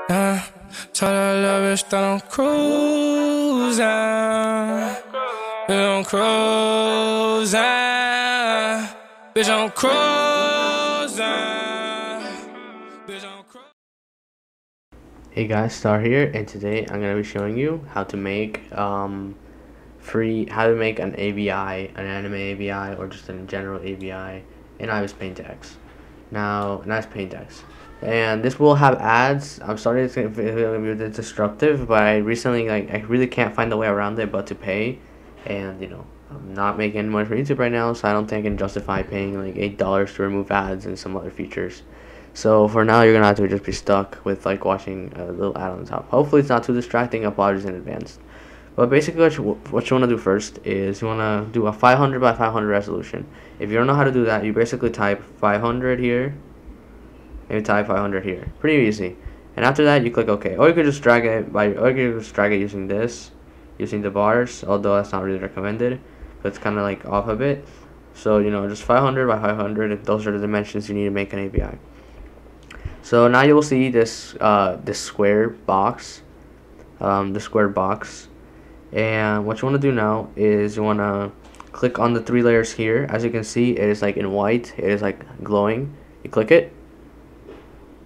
Told her love bitch that I'm cruising, bitch I'm cruising, bitch I'm cruising, bitch I'm cruising. Hey guys, Star here, and today I'm gonna be showing you how to make an AVI, an anime AVI, or just a general AVI in AVIS Paint-X. Now, nice Paint-X, and this will have ads. I'm sorry it's gonna be a bit destructive, but I really can't find a way around it but to pay, and I'm not making money for YouTube right now, so I don't think I can justify paying like $8 to remove ads and some other features. So for now, you're gonna have to just be stuck with like watching a little ad on the top. Hopefully, it's not too distracting. Apologies in advance. But basically, what you want to do first is you want to do a 500 by 500 resolution. If you don't know how to do that, you basically type 500 here, and you type 500 here. Pretty easy. And after that, you click OK. Or you could just drag it using this, using the bars. Although that's not really recommended, but it's kind of like off a bit. So just 500 by 500. And those are the dimensions you need to make an API. So now you will see this square box, and what you want to do now is you want to click on the 3 layers here. As you can see, it is like in white, it is like glowing. You click it,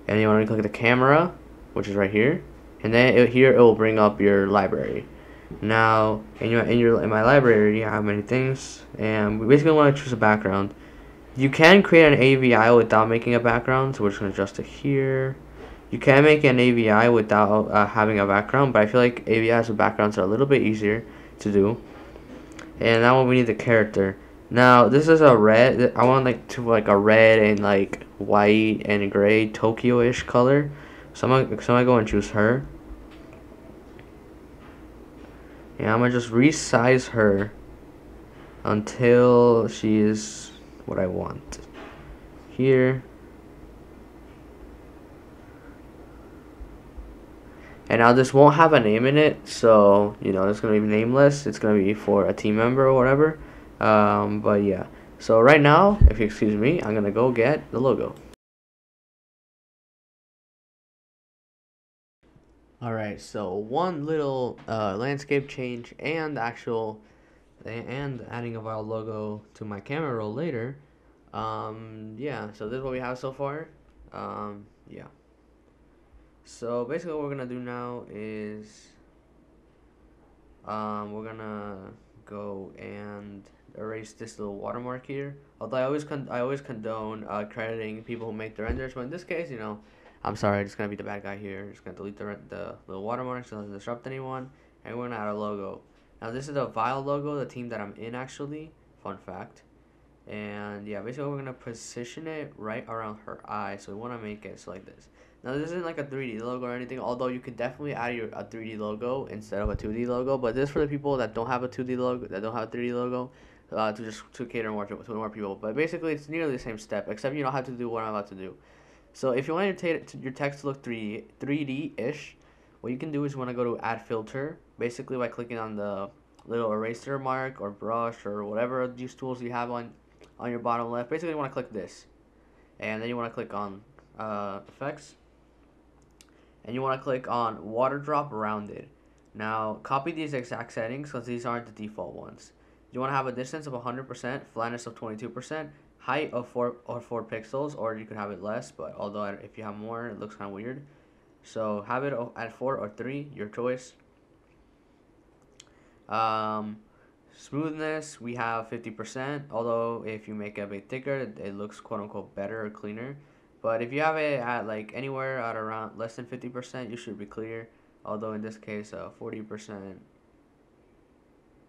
and you want to click the camera, which is right here, and then here it will bring up your library. Now in my library, I have many things, and we basically want to choose a background. You can create an AVI without making a background, so we're just going to adjust it here. You can make an AVI without having a background, but I feel like AVIs with backgrounds are a little bit easier to do. And now we need the character. Now this is a red. I want like a red and like white and gray Tokyo-ish color. So I'm gonna go and choose her. And I'm gonna just resize her until she is what I want here. And now this won't have a name in it, so it's gonna be nameless. It's gonna be for a team member or whatever. But yeah, so right now, if you excuse me, I'm gonna go get the logo. Alright, so one little landscape change and adding of our logo to my camera roll later. Yeah, so this is what we have so far. Yeah. So basically what we're gonna do now is we're gonna go and erase this little watermark here. Although I always condone crediting people who make the renders, but in this case, I'm sorry, I'm just gonna be the bad guy here. Just gonna delete the little watermark so it doesn't disrupt anyone, and we're gonna add a logo. Now this is the Vile logo, the team that I'm in actually. Fun fact. And yeah, basically we're gonna position it right around her eye, so we want to make it so like this. Now this isn't like a 3D logo or anything, although you could definitely add a 3D logo instead of a 2D logo, but this is for the people that don't have a 2D logo, that don't have a 3D logo, to cater more to more people. But basically it's nearly the same step, except you don't have to do what I'm about to do. So if you want your text to look 3D-ish, what you can do is you want to go to add filter, basically by clicking on the little eraser mark or brush or whatever of these tools you have on your bottom left. Basically you want to click this, and then you want to click on effects, and you want to click on water drop rounded. Now copy these exact settings because these aren't the default ones. You want to have a distance of 100%, flatness of 22%, height of 4 pixels, or you could have it less, but although if you have more it looks kind of weird. So have it at 4 or 3, your choice. Smoothness, we have 50%, although if you make it a bit thicker, it looks quote unquote better or cleaner. But if you have it at like anywhere at around less than 50%, you should be clear. Although in this case, 40%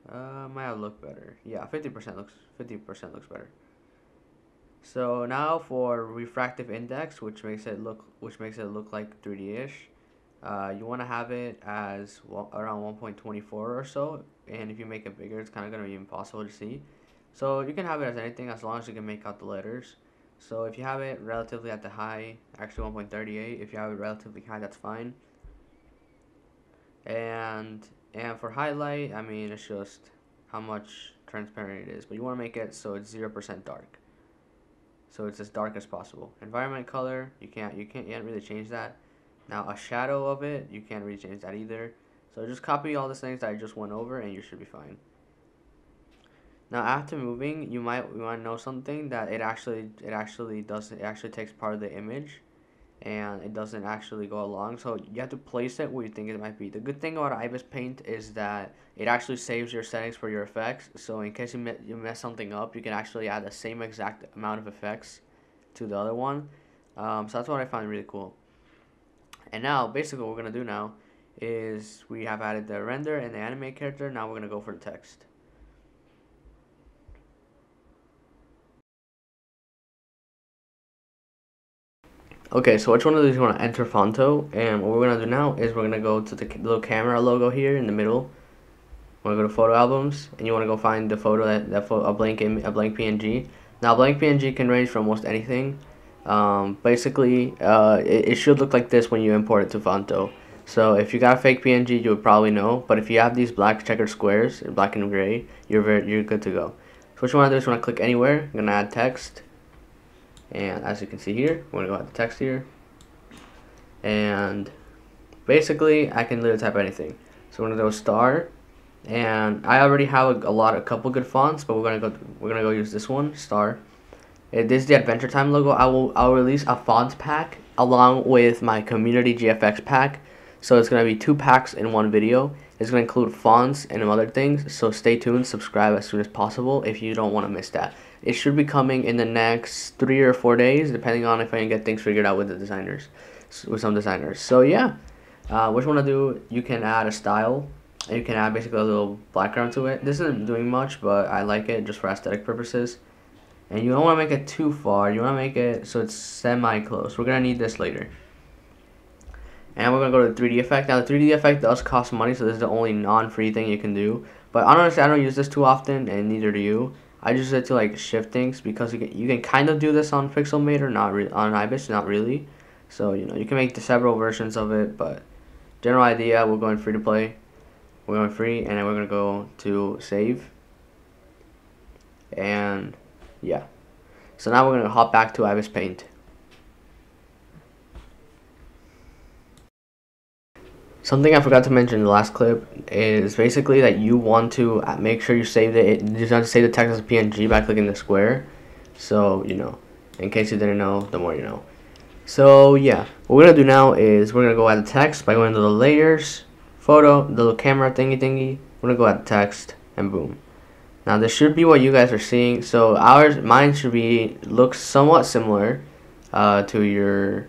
might have looked better. Yeah, 50% looks better. So now for refractive index, which makes it look like 3D-ish. You want to have it as around 1.24 or so, and if you make it bigger, it's kind of going to be impossible to see. So you can have it as anything as long as you can make out the letters. So if you have it relatively at the high, actually 1.38, if you have it relatively high, that's fine. And for highlight, I mean, it's just how much transparent it is, but you want to make it so it's 0% dark. So it's as dark as possible. Environment color, you can't really change that. Now a shadow of it, you can't really change that either. So just copy all the things that I just went over and you should be fine. Now after moving, you might know something that it actually takes part of the image, and it doesn't actually go along. So you have to place it where you think it might be. The good thing about AVIS Paint is that it actually saves your settings for your effects. So in case you mess something up, you can actually add the same exact amount of effects to the other one. So that's what I find really cool. And now basically what we're gonna do now is we have added the render and the animate character. Now we're gonna go for the text. Okay, so which one of these you want to enter Fonto? And what we're going to do now is we're going to go to the little camera logo here in the middle. We're going to go to photo albums, and you want to go find the photo a blank PNG. Now, blank PNG can range from almost anything. Basically, it should look like this when you import it to Fonto. So if you got a fake PNG, you would probably know. But if you have these black checkered squares, black and gray, you're good to go. So what you want to do is you want to click anywhere. You're going to add text. And as you can see here, we're going to go add the text here. And basically, I can literally type anything. So we're going to go star. And I already have a couple good fonts, but we're gonna go use this one, star. This is the Adventure Time logo. I'll release a font pack along with my community GFX pack. So it's gonna be 2 packs in one video. It's gonna include fonts and other things. So stay tuned, subscribe as soon as possible if you don't want to miss that. It should be coming in the next 3 or 4 days, depending on if I can get things figured out with the designers, with some designers. So yeah, what you wanna do? You can add a style. And you can add basically a little background to it. This isn't doing much, but I like it just for aesthetic purposes. And you don't want to make it too far. You want to make it so it's semi-close. We're going to need this later. And we're going to go to the 3D effect. Now, the 3D effect does cost money, so this is the only non-free thing you can do. But honestly, I don't use this too often, and neither do you. I just use it to like shift things because you can kind of do this on pixelmator, not on AVIS, not really. So, you know, you can make several versions of it, but general idea, we're going free to play. We're going free, and then we're going to go to save. And yeah. So now we're going to hop back to AVIS Paint. Something I forgot to mention in the last clip is basically that you want to make sure you save it. You just have to save the text as a PNG by clicking the square. So, you know, in case you didn't know, the more you know. So yeah, what we're going to do now is we're going to go add the text by going to the layers. Photo, the little camera thingy. We're gonna go add text and boom. Now this should be what you guys are seeing. So mine should look somewhat similar to your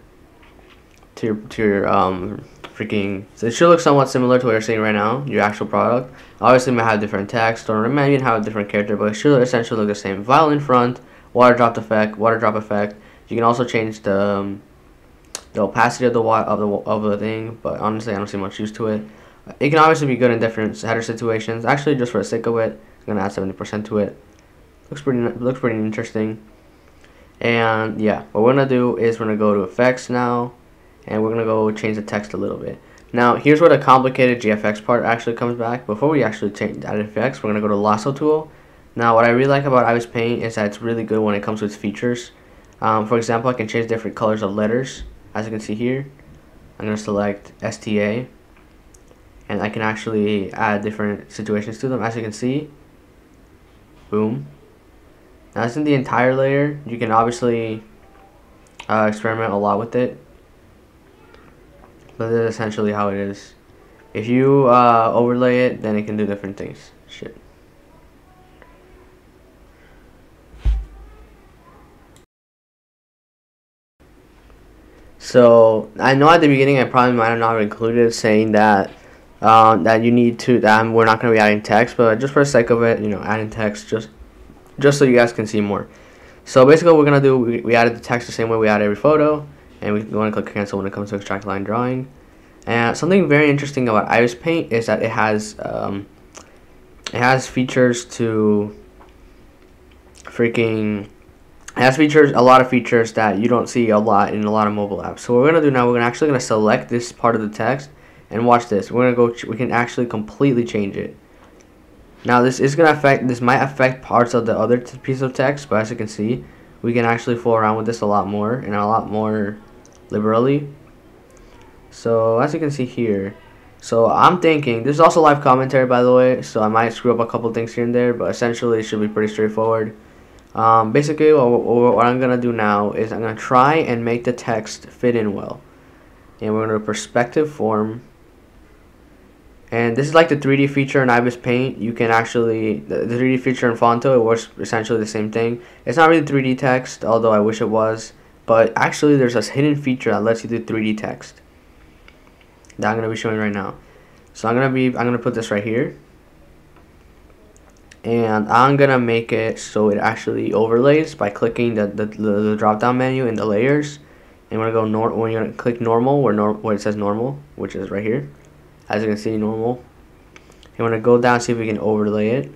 freaking. So it should look somewhat similar to what you're seeing right now, your actual product. Obviously, it might have different text or it might even have a different character, but it should essentially look the same. Violin front, water drop effect. You can also change the opacity of the thing, but honestly, I don't see much use to it. It can obviously be good in different header situations. Actually, just for the sake of it, I'm gonna add 70% to it. Looks pretty interesting. And yeah, what we're gonna do is we're gonna go to effects now, and we're gonna go change the text a little bit. Now, here's where the complicated GFX part actually comes back. Before we actually add effects, we're gonna go to lasso tool. Now, what I really like about AVIS Paint is that it's really good when it comes to its features. For example, I can change different colors of letters. As you can see here, I'm gonna select STA. And I can actually add different situations to them. As you can see, boom. Now this isn't the entire layer. You can obviously experiment a lot with it, but this is essentially how it is. If you overlay it, then it can do different things. Shit. So I know at the beginning I probably might have not included saying that you need to, we're not going to be adding text, but just for the sake of it, you know, adding text just so you guys can see more. So basically what we're going to do, we added the text the same way we add every photo, and we want to click cancel when it comes to extract line drawing. And something very interesting about AVIS Paint is that it has features to a lot of features that you don't see a lot in a lot of mobile apps. So what we're going to do now, we're actually going to select this part of the text. And watch this. We can actually completely change it. Now this might affect parts of the other piece of text, but as you can see, we can actually fool around with this a lot more and a lot more liberally. So as you can see here, so I'm thinking, this is also live commentary by the way, so I might screw up a couple things here and there, but essentially it should be pretty straightforward. Basically what I'm gonna do now is I'm gonna try and make the text fit in well, and we're gonna do perspective form. And this is like the 3D feature in AVIS Paint. You can actually, the 3D feature in Fonto, it works essentially the same thing. It's not really 3D text, although I wish it was. But actually there's this hidden feature that lets you do 3D text that I'm going to be showing right now. So I'm going to put this right here. And I'm going to make it so it actually overlays by clicking the drop down menu in the layers. And we're going to go, when you're going to click normal, where it says normal, which is right here. As you can see, normal. You want to go down, see if we can overlay it.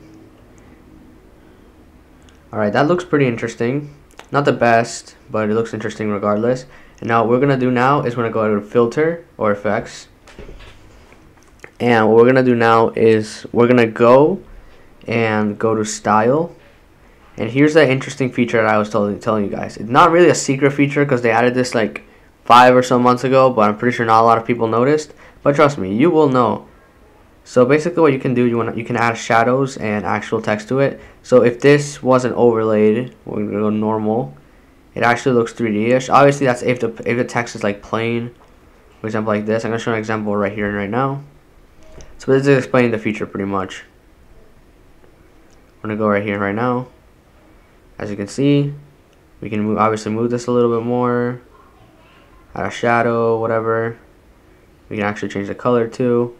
Alright, that looks pretty interesting. Not the best, but it looks interesting regardless. And now what we're going to do now is we're going to go to filter or effects. And what we're going to do now is we're going to go to style. And here's the interesting feature that I was telling you guys. It's not really a secret feature because they added this like 5 or so months ago, but I'm pretty sure not a lot of people noticed. But trust me, you will know. So basically what you can do, you can add shadows and actual text to it. So if this wasn't overlaid, we're going to go normal. It actually looks 3D-ish. Obviously that's if the text is like plain. For example like this. I'm going to show an example right here and right now. So this is explaining the feature pretty much. I'm going to go right here and right now. As you can see, we can obviously move this a little bit more. Add a shadow, whatever. We can actually change the color too.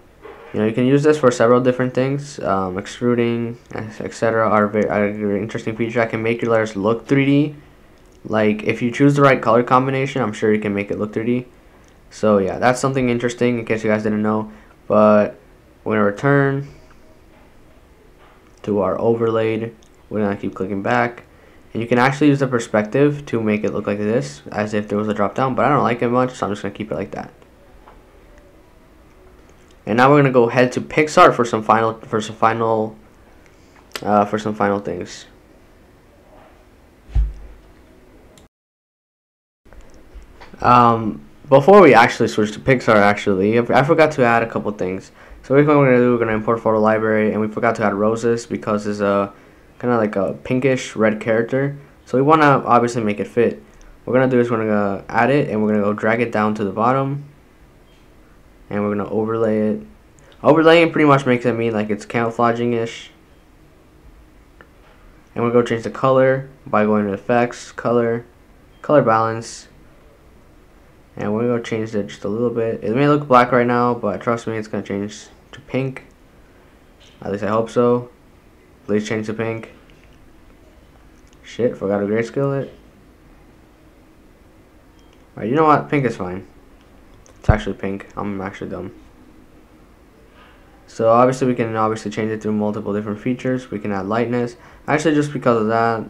You know, you can use this for several different things. Extruding, etc. are very interesting feature. I can make your layers look 3D. Like if you choose the right color combination, I'm sure you can make it look 3D. So yeah, that's something interesting in case you guys didn't know. But we're gonna return to our overlaid. We're gonna keep clicking back, and you can actually use the perspective to make it look like this, as if there was a drop down. But I don't like it much, so I'm just gonna keep it like that. And now we're gonna go head to PixArt for some final things. Before we actually switch to PixArt, I forgot to add a couple things. So what we're gonna do, we're gonna import photo library, and we forgot to add roses because it's a kind of like a pinkish red character. So we wanna obviously make it fit. What we're gonna do is we're gonna add it, and we're gonna go drag it down to the bottom. And we're going to overlay it. Overlaying pretty much makes it mean like it's camouflaging-ish. And we're going to change the color by going to effects, color balance. And we're going to change it just a little bit. It may look black right now, but trust me, it's going to change to pink. At least I hope so. Please change to pink. Shit, forgot to grayscale it. Alright, you know what? Pink is fine. It's actually pink. I'm actually dumb. So obviously we can change it through multiple different features. We can add lightness. Actually, just because of that,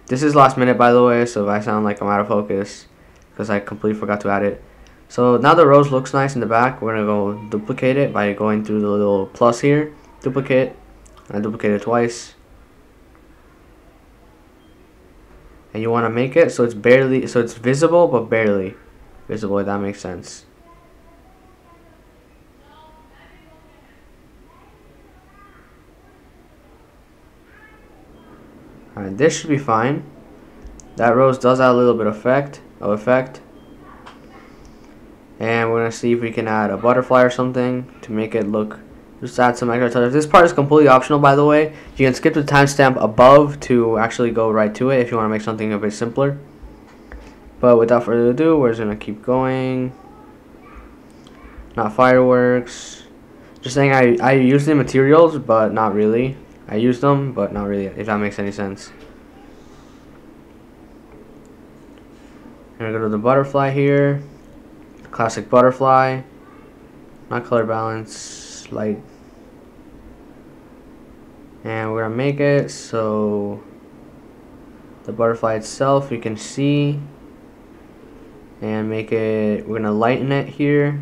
this is last minute by the way, so if I sound like I'm out of focus, because I completely forgot to add it. So now the rose looks nice in the back. We're gonna go duplicate it by going through the little plus here. Duplicate. I duplicate it twice. And you want to make it so it's visible but barely visible, if that makes sense. Alright, this should be fine. That rose does add a little bit of effect. And we're gonna see if we can add a butterfly or something to make it look, just add some extra touches. This part is completely optional by the way. You can skip the timestamp above to actually go right to it if you want to make something a bit simpler. But without further ado, we're just going to keep going. Not fireworks. Just saying I use the materials, but not really. I use them, but not really, if that makes any sense. I'm going to go to the butterfly here. Classic butterfly. Not color balance, light. And we're going to make it so the butterfly itself you can see. And make it, we're going to lighten it here.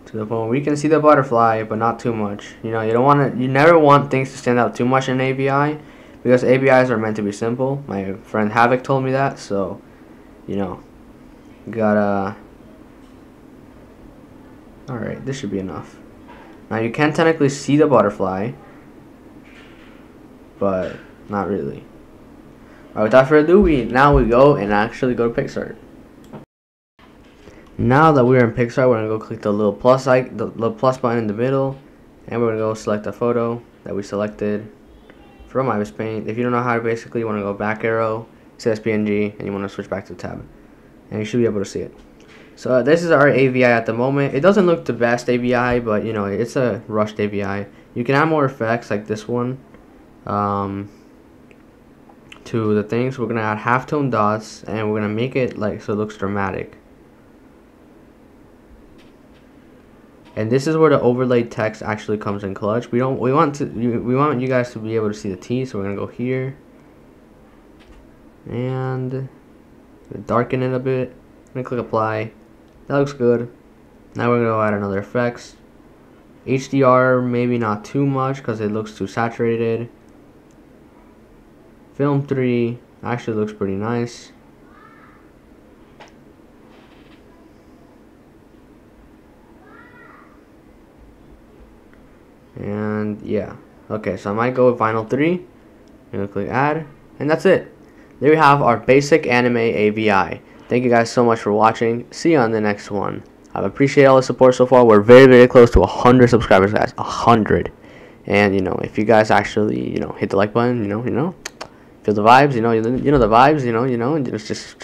To the point where we can see the butterfly, but not too much. You know, you never want things to stand out too much in AVI, because AVIs are meant to be simple. My friend Havoc told me that, so you know, gotta. Alright, this should be enough. Now you can technically see the butterfly, but not really. Alright, without further ado, now we go and actually go to PixArt. Now that we're in PixArt, we're gonna go click the little plus button in the middle, and we're gonna go select the photo that we selected from AVIS Paint. If you don't know how to, basically you wanna go back arrow, says PNG, and you wanna switch back to the tab, and you should be able to see it. So this is our AVI at the moment. It doesn't look the best AVI, but you know, it's a rushed AVI. You can add more effects like this one to the things. We're gonna add halftone dots, and we're gonna make it like so it looks dramatic. And this is where the overlaid text actually comes in clutch. We want you guys to be able to see the T, so we're gonna go here and darken it a bit. I'm gonna click apply. That looks good. Now we're gonna go add another effects. HDR, maybe not too much because it looks too saturated. Film 3 actually looks pretty nice. And yeah, okay, so I might go with vinyl 3. I'm gonna click add, and that's it. There we have our basic anime AVI. Thank you guys so much for watching. See you on the next one. I appreciate all the support so far. We're very, very close to 100 subscribers, guys. 100. And you know, if you guys actually, you know, hit the like button, you know, feel the vibes, you know the vibes, you know, just